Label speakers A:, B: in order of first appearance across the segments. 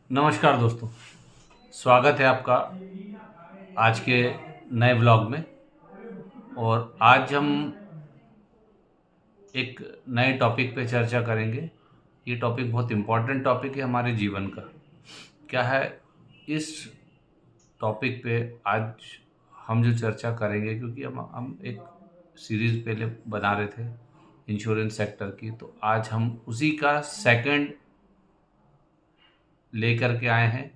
A: नमस्कार दोस्तों, स्वागत है आपका आज के नए व्लॉग में। और आज हम एक नए टॉपिक पे चर्चा करेंगे। ये टॉपिक बहुत इम्पोर्टेंट टॉपिक है हमारे जीवन का। क्या है इस टॉपिक पे आज हम जो चर्चा करेंगे, क्योंकि हम एक सीरीज़ पहले बना रहे थे इंश्योरेंस सेक्टर की, तो आज हम उसी का सेकंड लेकर के आए हैं,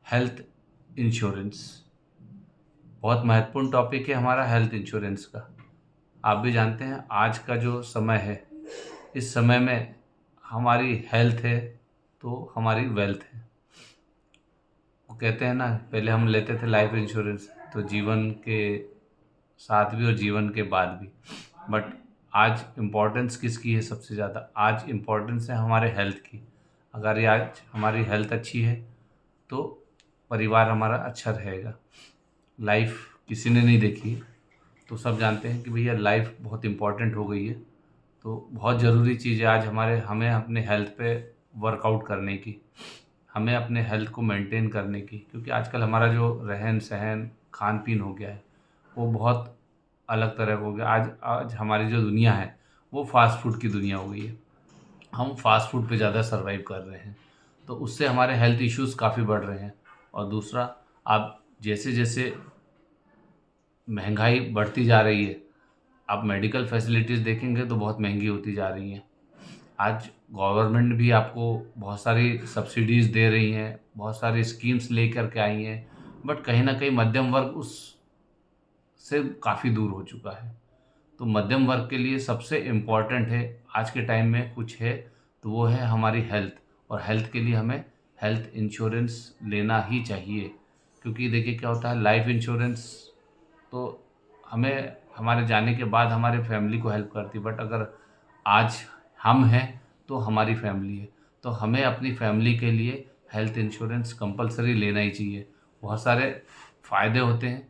A: हेल्थ इंश्योरेंस। बहुत महत्वपूर्ण टॉपिक है हमारा हेल्थ इंश्योरेंस का। आप भी जानते हैं आज का जो समय है, इस समय में हमारी हेल्थ है तो हमारी वेल्थ है। वो कहते हैं ना, पहले हम लेते थे लाइफ इंश्योरेंस तो जीवन के साथ भी और जीवन के बाद भी, बट आज इम्पोर्टेंस किसकी है सबसे ज़्यादा? आज इम्पोर्टेंस है हमारे हेल्थ की। अगर ये आज हमारी हेल्थ अच्छी है तो परिवार हमारा अच्छा रहेगा। लाइफ किसी ने नहीं देखी, तो सब जानते हैं कि भैया लाइफ बहुत इम्पोर्टेंट हो गई है। तो बहुत ज़रूरी चीज़ है आज हमें अपने हेल्थ पे वर्कआउट करने की, हमें अपने हेल्थ को मेंटेन करने की, क्योंकि आजकल हमारा जो रहन सहन खान पीन हो गया है वो बहुत अलग तरह का हो गया। आज आज हमारी जो दुनिया है वो फास्ट फूड की दुनिया हो गई है। हम फास्ट फूड पे ज़्यादा सर्वाइव कर रहे हैं, तो उससे हमारे हेल्थ इश्यूज़ काफ़ी बढ़ रहे हैं। और दूसरा, आप जैसे जैसे महंगाई बढ़ती जा रही है, आप मेडिकल फैसिलिटीज़ देखेंगे तो बहुत महंगी होती जा रही हैं। आज गवर्नमेंट भी आपको बहुत सारी सब्सिडीज़ दे रही हैं, बहुत सारी स्कीम्स लेकर के आई हैं, बट कहीं न कहीं मध्यम वर्ग उससे काफ़ी दूर हो चुका है। तो मध्यम वर्ग के लिए सबसे इम्पोर्टेंट है आज के टाइम में कुछ है, तो वो है हमारी हेल्थ। और हेल्थ के लिए हमें हेल्थ इंश्योरेंस लेना ही चाहिए। क्योंकि देखिए क्या होता है, लाइफ इंश्योरेंस तो हमें हमारे जाने के बाद हमारे फैमिली को हेल्प करती है, बट अगर आज हम हैं तो हमारी फैमिली है, तो हमें अपनी फैमिली के लिए हेल्थ इंश्योरेंस कंपलसरी लेना ही चाहिए। बहुत सारे फ़ायदे होते हैं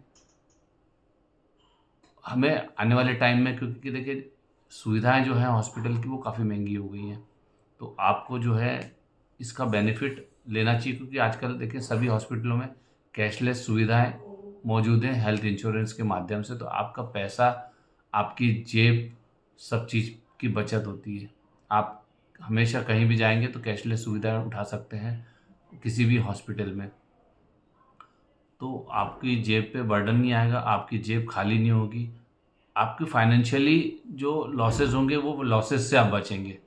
A: हमें आने वाले टाइम में, क्योंकि देखिए सुविधाएं जो हैं हॉस्पिटल की वो काफ़ी महंगी हो गई हैं। तो आपको जो है इसका बेनिफिट लेना चाहिए, क्योंकि आजकल देखिए सभी हॉस्पिटलों में कैशलेस सुविधाएं मौजूद हैं हेल्थ इंश्योरेंस के माध्यम से। तो आपका पैसा, आपकी जेब, सब चीज़ की बचत होती है। आप हमेशा कहीं भी जाएंगे तो कैशलेस सुविधाएं उठा सकते हैं किसी भी हॉस्पिटल में। तो आपकी जेब पे बर्डन नहीं आएगा, आपकी जेब खाली नहीं होगी। आपकी फाइनेंशियली जो लॉसेस होंगे वो लॉसेस से आप बचेंगे।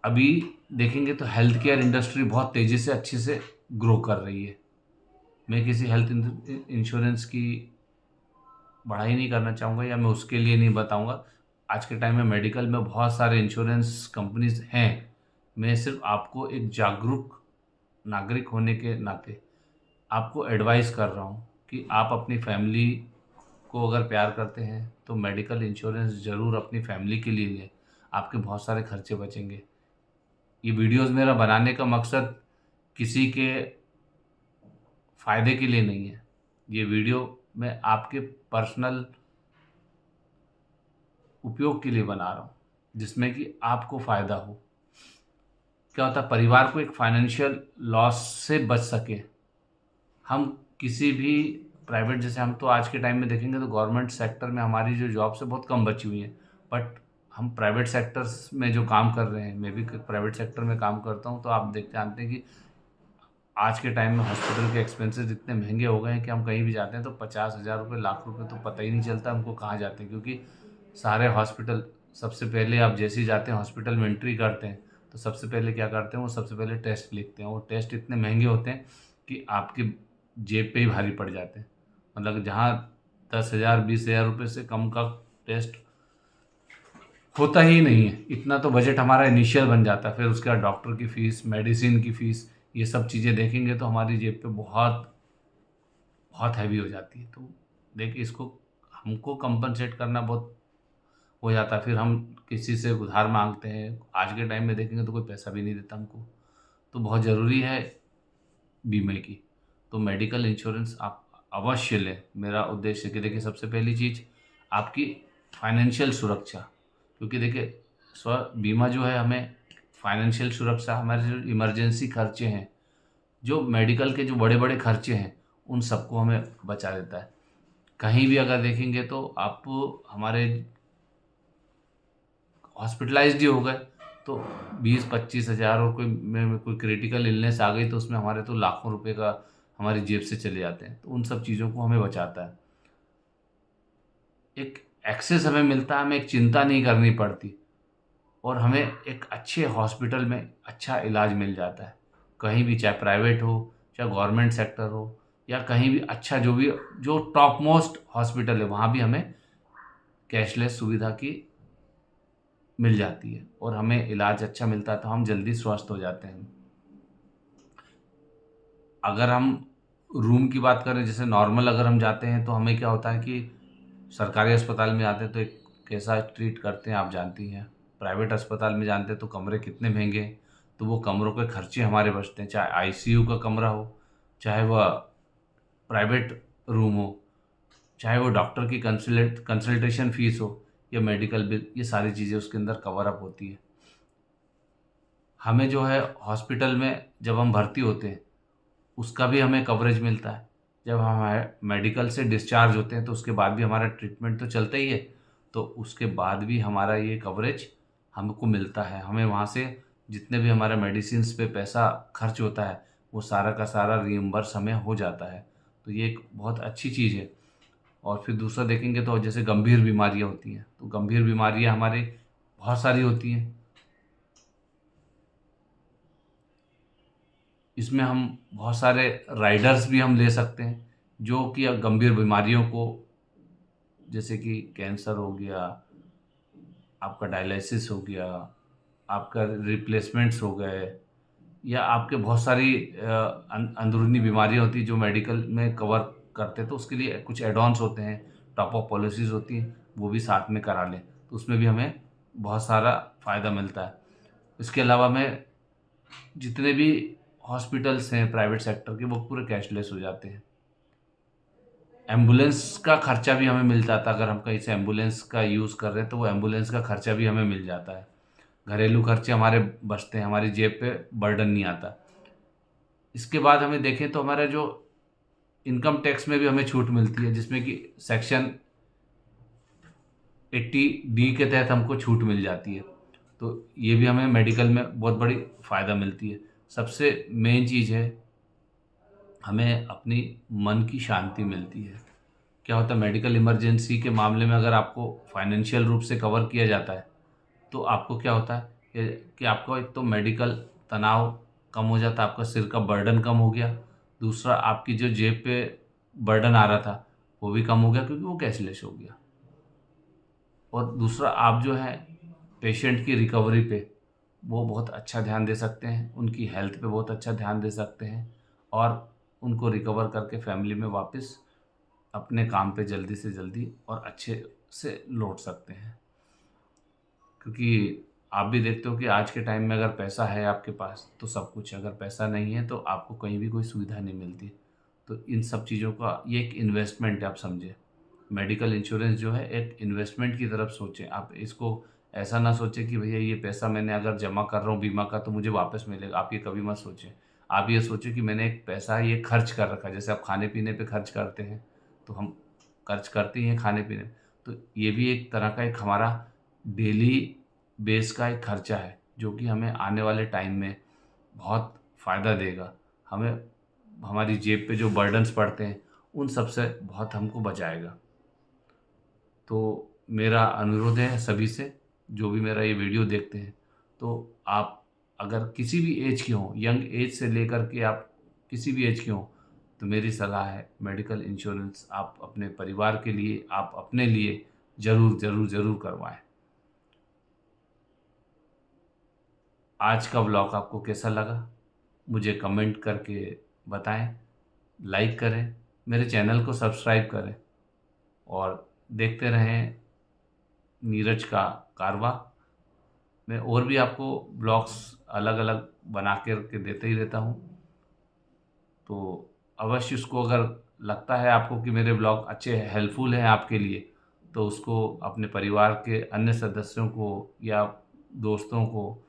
A: अभी देखेंगे तो हेल्थ केयर इंडस्ट्री बहुत तेज़ी से अच्छे से ग्रो कर रही है। मैं किसी हेल्थ इंश्योरेंस की बढ़ाई नहीं करना चाहूँगा या मैं उसके लिए नहीं बताऊँगा। आज के टाइम में मेडिकल में बहुत सारे इंश्योरेंस कंपनीज़ हैं। मैं सिर्फ आपको एक जागरूक नागरिक होने के नाते आपको एडवाइस कर रहा हूँ कि आप अपनी फैमिली को अगर प्यार करते हैं तो मेडिकल इंश्योरेंस ज़रूर अपनी फैमिली के लिए लें। आपके बहुत सारे खर्चे बचेंगे। ये वीडियोस मेरा बनाने का मकसद किसी के फ़ायदे के लिए नहीं है। ये वीडियो मैं आपके पर्सनल उपयोग के लिए बना रहा हूँ, जिसमें कि आपको फ़ायदा हो। क्या होता है, परिवार को एक फाइनेंशियल लॉस से बच सके। हम किसी भी प्राइवेट, जैसे हम तो आज के टाइम में देखेंगे तो गवर्नमेंट सेक्टर में हमारी जो जॉब्स है बहुत कम बची हुई हैं, बट हम प्राइवेट सेक्टर्स में जो काम कर रहे हैं, मैं भी प्राइवेट सेक्टर में काम करता हूँ, तो आप देखते जानते हैं कि आज के टाइम में हॉस्पिटल के एक्सपेंसेस इतने महंगे हो गए हैं कि हम कहीं भी जाते हैं तो 50,000 रुपये, लाख रुपये तो पता ही नहीं चलता हमको कहाँ जाते हैं। क्योंकि सारे हॉस्पिटल, सबसे पहले आप जैसे ही जाते हैं हॉस्पिटल में एंट्री करते हैं तो सबसे पहले क्या करते हैं, वो सबसे पहले टेस्ट लिखते हैं। वो टेस्ट इतने महंगे होते हैं कि आपकी जेब पे ही भारी पड़ जाते हैं। मतलब जहाँ 10,000 20,000 रुपये से कम का टेस्ट होता ही नहीं है। इतना तो बजट हमारा इनिशियल बन जाता है। फिर उसके बाद डॉक्टर की फ़ीस, मेडिसिन की फ़ीस, ये सब चीज़ें देखेंगे तो हमारी जेब पे बहुत बहुत हैवी हो जाती है। तो देखिए इसको हमको कंपनसेट करना बहुत हो जाता है। फिर हम किसी से उधार माँगते हैं। आज के टाइम में देखेंगे तो कोई पैसा भी नहीं देता हमको। तो बहुत ज़रूरी है बीमे की। तो मेडिकल इंश्योरेंस आप अवश्य लें। मेरा उद्देश्य है कि देखिए सबसे पहली चीज़ आपकी फाइनेंशियल सुरक्षा। क्योंकि देखिए स्व बीमा जो है हमें फाइनेंशियल सुरक्षा हमारे जो इमरजेंसी खर्चे हैं, जो मेडिकल के जो बड़े-बड़े खर्चे हैं, उन सबको हमें बचा देता है। कहीं भी अगर देखेंगे तो आप हमारे हॉस्पिटलाइज़्ड ही हो गए तो 20-25 हज़ार, और कोई क्रिटिकल इलनेस आ गई तो उसमें हमारे तो लाखों रुपए का हमारी जेब से चले जाते हैं। तो उन सब चीज़ों को हमें बचाता है। एक एक्सेस हमें मिलता है, हमें एक चिंता नहीं करनी पड़ती, और हमें एक अच्छे हॉस्पिटल में अच्छा इलाज मिल जाता है। कहीं भी, चाहे प्राइवेट हो, चाहे गवर्नमेंट सेक्टर हो, या कहीं भी अच्छा जो भी जो टॉप मोस्ट हॉस्पिटल है, वहाँ भी हमें कैशलेस सुविधा की मिल जाती है और हमें इलाज अच्छा मिलता है, तो हम जल्दी स्वस्थ हो जाते हैं। अगर हम रूम की बात करें, जैसे नॉर्मल अगर हम जाते हैं तो हमें क्या होता है कि सरकारी अस्पताल में जाते हैं तो एक कैसा ट्रीट करते हैं आप जानती हैं। प्राइवेट अस्पताल में जानते हैं तो कमरे कितने महंगे हैं, तो वो कमरों के खर्चे हमारे बचते हैं, चाहे आईसीयू का कमरा हो, चाहे वह प्राइवेट रूम हो, चाहे वो डॉक्टर की कंसल्टेशन फीस हो, या मेडिकल बिल, ये सारी चीज़ें उसके अंदर कवर अप होती है। हमें जो है हॉस्पिटल में जब हम भर्ती होते हैं उसका भी हमें कवरेज मिलता है। जब हम मेडिकल से डिस्चार्ज होते हैं तो उसके बाद भी हमारा ट्रीटमेंट तो चलता ही है, तो उसके बाद भी हमारा ये कवरेज हमको मिलता है। हमें वहाँ से जितने भी हमारा मेडिसिन्स पे पैसा खर्च होता है वो सारा का सारा रिइम्बर्स हमें हो जाता है। तो ये एक बहुत अच्छी चीज़ है। और फिर दूसरा देखेंगे तो जैसे गंभीर बीमारियाँ होती हैं, तो गंभीर बीमारियाँ हमारी बहुत सारी होती हैं। इसमें हम बहुत सारे राइडर्स भी हम ले सकते हैं जो कि गंभीर बीमारियों को, जैसे कि कैंसर हो गया, आपका डायलिसिस हो गया, आपका रिप्लेसमेंट्स हो गए, या आपके बहुत सारी अंदरूनी बीमारियां होती हैं जो मेडिकल में कवर करते हैं, तो उसके लिए कुछ एड ऑन्स होते हैं, टॉप अप पॉलिसीज़ होती हैं, वो भी साथ में करा लें तो उसमें भी हमें बहुत सारा फ़ायदा मिलता है। इसके अलावा हमें जितने भी हॉस्पिटल्स हैं प्राइवेट सेक्टर के, वो पूरे कैशलेस हो जाते हैं। एम्बुलेंस का खर्चा भी हमें मिल जाता है। अगर हम कहीं से एम्बुलेंस का यूज़ कर रहे हैं तो वो एम्बुलेंस का खर्चा भी हमें मिल जाता है। घरेलू खर्चे हमारे बचते हैं, हमारी जेब पे बर्डन नहीं आता। इसके बाद हमें देखें तो हमारा जो इनकम टैक्स में भी हमें छूट मिलती है, जिसमें कि सेक्शन 80D के तहत हमको छूट मिल जाती है। तो ये भी हमें मेडिकल में बहुत बड़ी फ़ायदा मिलती है। सबसे मेन चीज़ है, हमें अपनी मन की शांति मिलती है। क्या होता है, मेडिकल इमरजेंसी के मामले में अगर आपको फाइनेंशियल रूप से कवर किया जाता है तो आपको क्या होता है कि आपको एक तो मेडिकल तनाव कम हो जाता है, आपका सिर का बर्डन कम हो गया। दूसरा, आपकी जो जेब पे बर्डन आ रहा था वो भी कम हो गया क्योंकि वो कैशलेस हो गया। और दूसरा, आप जो है पेशेंट की रिकवरी पे वो बहुत अच्छा ध्यान दे सकते हैं, उनकी हेल्थ पे बहुत अच्छा ध्यान दे सकते हैं, और उनको रिकवर करके फैमिली में वापस अपने काम पे जल्दी से जल्दी और अच्छे से लौट सकते हैं। क्योंकि आप भी देखते हो कि आज के टाइम में अगर पैसा है आपके पास तो सब कुछ है, अगर पैसा नहीं है तो आपको कहीं भी कोई सुविधा नहीं मिलती। तो इन सब चीज़ों का ये एक इन्वेस्टमेंट है, आप समझें। मेडिकल इंश्योरेंस जो है एक इन्वेस्टमेंट की तरफ सोचें। आप इसको ऐसा ना सोचें कि भैया ये पैसा मैंने अगर जमा कर रहा हूँ बीमा का तो मुझे वापस मिलेगा। आप ये कभी मत सोचें। आप ये सोचें कि मैंने एक पैसा ये खर्च कर रखा है। जैसे आप खाने-पीने पे खर्च करते हैं, तो हम खर्च करते ही हैं खाने-पीने। तो ये भी एक तरह का एक हमारा डेली बेस का एक खर्चा है, जो कि हमें आने वाले टाइम में बहुत फ़ायदा देगा। हमें हमारी जेब पे जो बर्डन्स पड़ते हैं, उन सब से बहुत हमको बचाएगा। तो मेरा अनुरोध है सभी से, जो भी मेरा ये वीडियो देखते हैं, तो आप अगर किसी भी एज के हों, यंग एज से लेकर के आप किसी भी एज के हों, तो मेरी सलाह है मेडिकल इंश्योरेंस आप अपने परिवार के लिए, आप अपने लिए ज़रूर, ज़रूर, ज़रूर करवाएँ। आज का व्लॉग आपको कैसा लगा? मुझे कमेंट करके बताएँ, लाइक करें, मेरे चैनल को सब्सक्राइब करें और देखते रहें नीरज का कारवां। मैं और भी आपको ब्लॉग्स अलग-अलग बना कर के देते ही रहता हूँ। तो अवश्य उसको, अगर लगता है आपको कि मेरे ब्लॉग अच्छे हेल्पफुल हैं आपके लिए, तो उसको अपने परिवार के अन्य सदस्यों को या दोस्तों को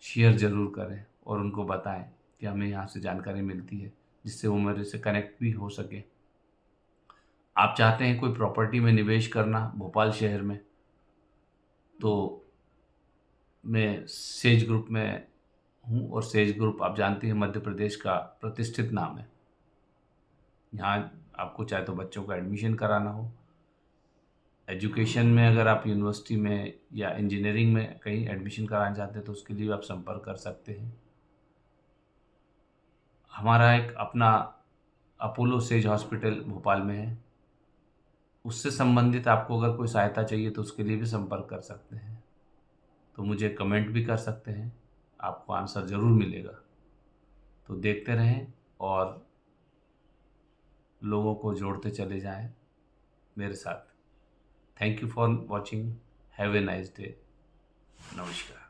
A: शेयर ज़रूर करें और उनको बताएं कि हमें यहाँ से जानकारी मिलती है, जिससे वो मेरे से कनेक्ट भी हो सके। आप चाहते हैं कोई प्रॉपर्टी में निवेश करना भोपाल शहर में, तो मैं सेज ग्रुप में हूँ, और सेज ग्रुप आप जानते हैं मध्य प्रदेश का प्रतिष्ठित नाम है। यहाँ आपको चाहे तो बच्चों का एडमिशन कराना हो, एजुकेशन में अगर आप यूनिवर्सिटी में या इंजीनियरिंग में कहीं एडमिशन कराना चाहते हैं तो उसके लिए भी आप संपर्क कर सकते हैं। हमारा एक अपना अपोलो सेज हॉस्पिटल भोपाल में है, उससे संबंधित आपको अगर कोई सहायता चाहिए तो उसके लिए भी संपर्क कर सकते हैं। तो मुझे कमेंट भी कर सकते हैं, आपको आंसर ज़रूर मिलेगा। तो देखते रहें और लोगों को जोड़ते चले जाएं मेरे साथ। Thank you for watching. Have a nice day. नमस्कार।